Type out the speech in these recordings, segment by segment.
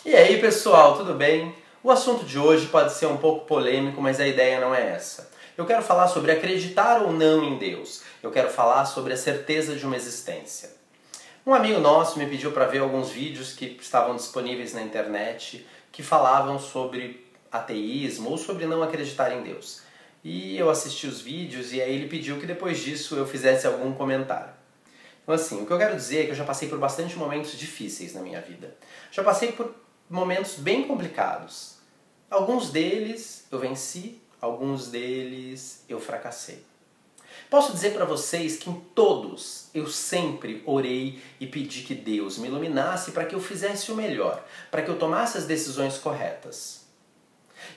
E aí pessoal, tudo bem? O assunto de hoje pode ser um pouco polêmico, mas a ideia não é essa. Eu quero falar sobre acreditar ou não em Deus. Eu quero falar sobre a certeza de uma existência. Um amigo nosso me pediu para ver alguns vídeos que estavam disponíveis na internet que falavam sobre ateísmo ou sobre não acreditar em Deus. E eu assisti os vídeos e aí ele pediu que depois disso eu fizesse algum comentário. Então assim, o que eu quero dizer é que eu já passei por bastante momentos difíceis na minha vida. Já passei por momentos bem complicados. Alguns deles eu venci, alguns deles eu fracassei. Posso dizer para vocês que em todos eu sempre orei e pedi que Deus me iluminasse para que eu fizesse o melhor, para que eu tomasse as decisões corretas.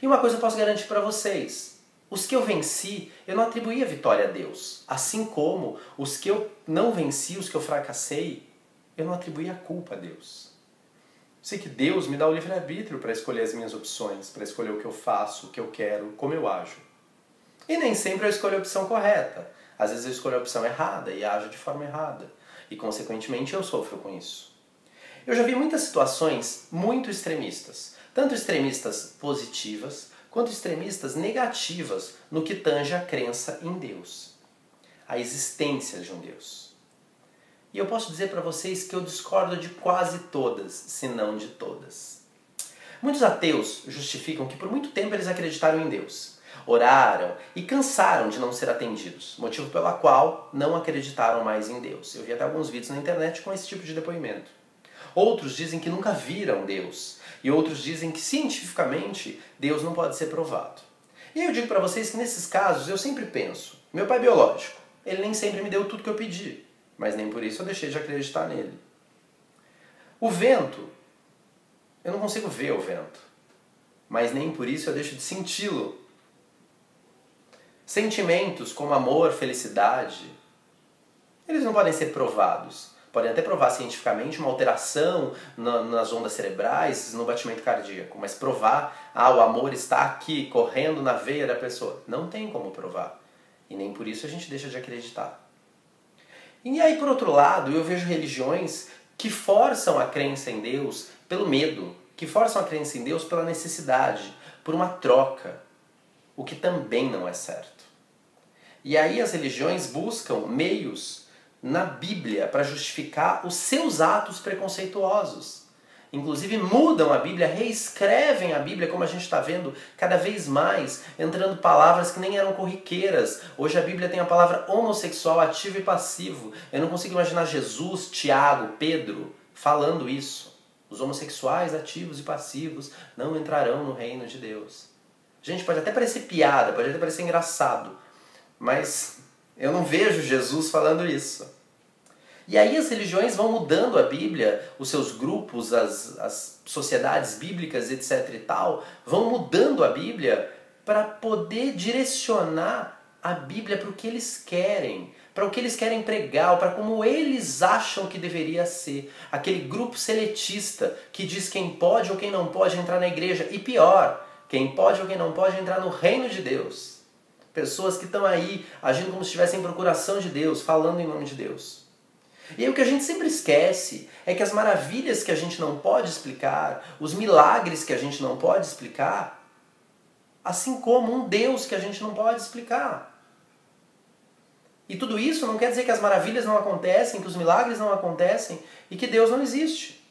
E uma coisa eu posso garantir para vocês: os que eu venci, eu não atribuí a vitória a Deus. Assim como os que eu não venci, os que eu fracassei, eu não atribuí a culpa a Deus. Sei que Deus me dá o livre-arbítrio para escolher as minhas opções, para escolher o que eu faço, o que eu quero, como eu ajo. E nem sempre eu escolho a opção correta. Às vezes eu escolho a opção errada e ajo de forma errada. E, consequentemente, eu sofro com isso. Eu já vi muitas situações muito extremistas. Tanto extremistas positivas, quanto extremistas negativas no que tange a crença em Deus. A existência de um Deus. E eu posso dizer para vocês que eu discordo de quase todas, se não de todas. Muitos ateus justificam que por muito tempo eles acreditaram em Deus. Oraram e cansaram de não ser atendidos, motivo pelo qual não acreditaram mais em Deus. Eu vi até alguns vídeos na internet com esse tipo de depoimento. Outros dizem que nunca viram Deus, e outros dizem que cientificamente Deus não pode ser provado. E eu digo para vocês que nesses casos eu sempre penso, meu pai biológico, ele nem sempre me deu tudo que eu pedi, mas nem por isso eu deixei de acreditar nele. O vento, eu não consigo ver o vento, mas nem por isso eu deixo de senti-lo. Sentimentos como amor, felicidade, eles não podem ser provados. Podem até provar cientificamente uma alteração nas ondas cerebrais, no batimento cardíaco, mas provar, o amor está aqui, correndo na veia da pessoa, não tem como provar. E nem por isso a gente deixa de acreditar. E aí, por outro lado, eu vejo religiões que forçam a crença em Deus pelo medo, que forçam a crença em Deus pela necessidade, por uma troca, o que também não é certo. E aí as religiões buscam meios na Bíblia para justificar os seus atos preconceituosos. Inclusive mudam a Bíblia, reescrevem a Bíblia, como a gente está vendo cada vez mais, entrando palavras que nem eram corriqueiras. Hoje a Bíblia tem a palavra homossexual, ativo e passivo. Eu não consigo imaginar Jesus, Tiago, Pedro falando isso. Os homossexuais, ativos e passivos, não entrarão no reino de Deus. Gente, pode até parecer piada, pode até parecer engraçado, mas eu não vejo Jesus falando isso. E aí as religiões vão mudando a Bíblia, os seus grupos, as sociedades bíblicas, etc. e tal, vão mudando a Bíblia para poder direcionar a Bíblia para o que eles querem, para o que eles querem pregar, para como eles acham que deveria ser. Aquele grupo seletista que diz quem pode ou quem não pode entrar na igreja. E pior, quem pode ou quem não pode entrar no reino de Deus. Pessoas que estão aí agindo como se estivessem em procuração de Deus, falando em nome de Deus. E aí o que a gente sempre esquece é que as maravilhas que a gente não pode explicar, os milagres que a gente não pode explicar, assim como um Deus que a gente não pode explicar. E tudo isso não quer dizer que as maravilhas não acontecem, que os milagres não acontecem e que Deus não existe.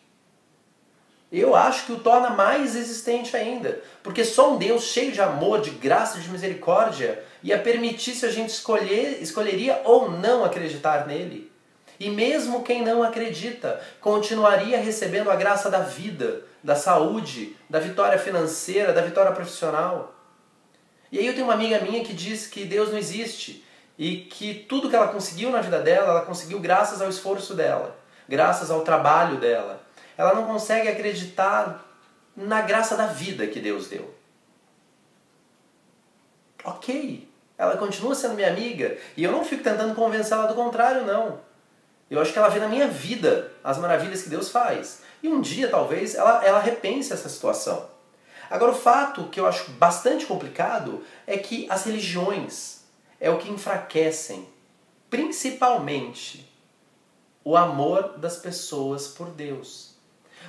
Eu acho que o torna mais existente ainda, porque só um Deus cheio de amor, de graça e de misericórdia ia permitir se a gente escolheria ou não acreditar nele. E mesmo quem não acredita continuaria recebendo a graça da vida, da saúde, da vitória financeira, da vitória profissional. E aí eu tenho uma amiga minha que diz que Deus não existe e que tudo que ela conseguiu na vida dela, ela conseguiu graças ao esforço dela, graças ao trabalho dela. Ela não consegue acreditar na graça da vida que Deus deu. Ok, ela continua sendo minha amiga e eu não fico tentando convencê-la do contrário, não. Eu acho que ela vê na minha vida as maravilhas que Deus faz. E um dia, talvez, ela repense essa situação. Agora, o fato que eu acho bastante complicado é que as religiões é o que enfraquecem, principalmente, o amor das pessoas por Deus.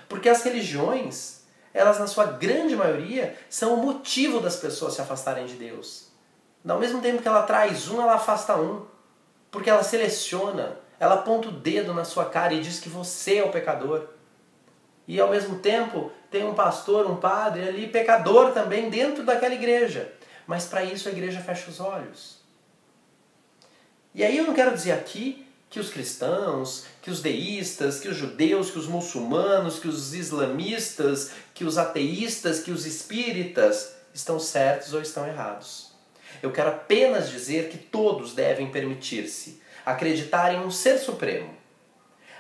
Porque as religiões, elas na sua grande maioria são o motivo das pessoas se afastarem de Deus. Ao mesmo tempo que ela traz um, ela afasta um. Porque ela seleciona, ela aponta o dedo na sua cara e diz que você é o pecador. E ao mesmo tempo tem um pastor, um padre ali, pecador também dentro daquela igreja. Mas para isso a igreja fecha os olhos. E aí eu não quero dizer aqui que os cristãos, que os deístas, que os judeus, que os muçulmanos, que os islamistas, que os ateístas, que os espíritas estão certos ou estão errados. Eu quero apenas dizer que todos devem permitir-se acreditar em um ser supremo.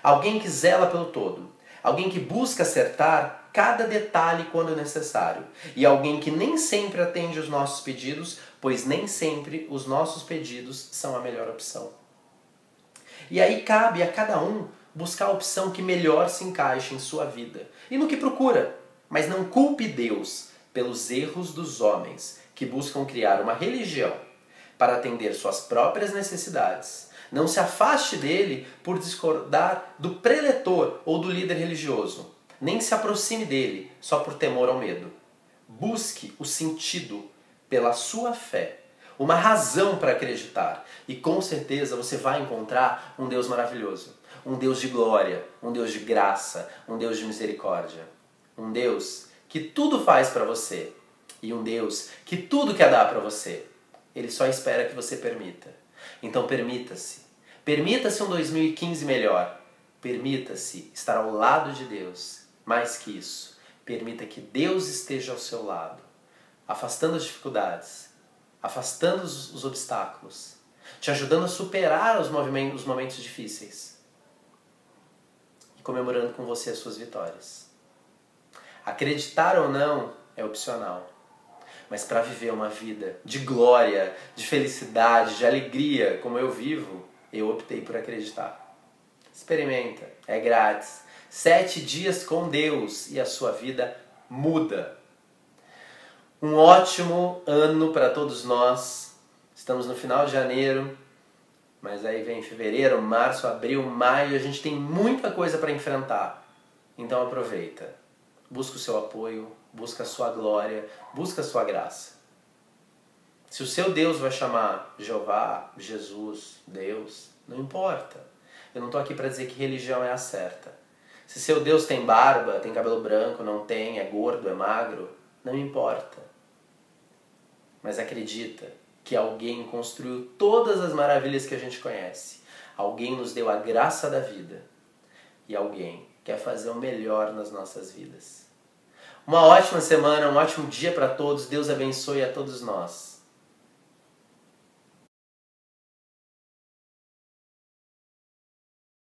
Alguém que zela pelo todo. Alguém que busca acertar cada detalhe quando necessário. E alguém que nem sempre atende os nossos pedidos, pois nem sempre os nossos pedidos são a melhor opção. E aí cabe a cada um buscar a opção que melhor se encaixe em sua vida e no que procura. Mas não culpe Deus pelos erros dos homens que buscam criar uma religião para atender suas próprias necessidades. Não se afaste dele por discordar do preletor ou do líder religioso. Nem se aproxime dele só por temor ao medo. Busque o sentido pela sua fé, uma razão para acreditar. E com certeza você vai encontrar um Deus maravilhoso. Um Deus de glória, um Deus de graça, um Deus de misericórdia. Um Deus que tudo faz para você. E um Deus que tudo quer dar para você. Ele só espera que você permita. Então permita-se. Permita-se um 2015 melhor. Permita-se estar ao lado de Deus. Mais que isso, permita que Deus esteja ao seu lado, afastando as dificuldades, afastando os obstáculos, te ajudando a superar os momentos difíceis e comemorando com você as suas vitórias. Acreditar ou não é opcional, mas para viver uma vida de glória, de felicidade, de alegria, como eu vivo, eu optei por acreditar. Experimenta, é grátis. 7 dias com Deus e a sua vida muda. Um ótimo ano para todos nós. Estamos no final de janeiro, mas aí vem fevereiro, março, abril, maio. A gente tem muita coisa para enfrentar. Então aproveita. Busca o seu apoio, busca a sua glória, busca a sua graça. Se o seu Deus vai chamar Jeová, Jesus, Deus, não importa. Eu não estou aqui para dizer que religião é a certa. Se seu Deus tem barba, tem cabelo branco, não tem, é gordo, é magro, não importa. Mas acredita que alguém construiu todas as maravilhas que a gente conhece. Alguém nos deu a graça da vida. E alguém quer fazer o melhor nas nossas vidas. Uma ótima semana, um ótimo dia para todos. Deus abençoe a todos nós.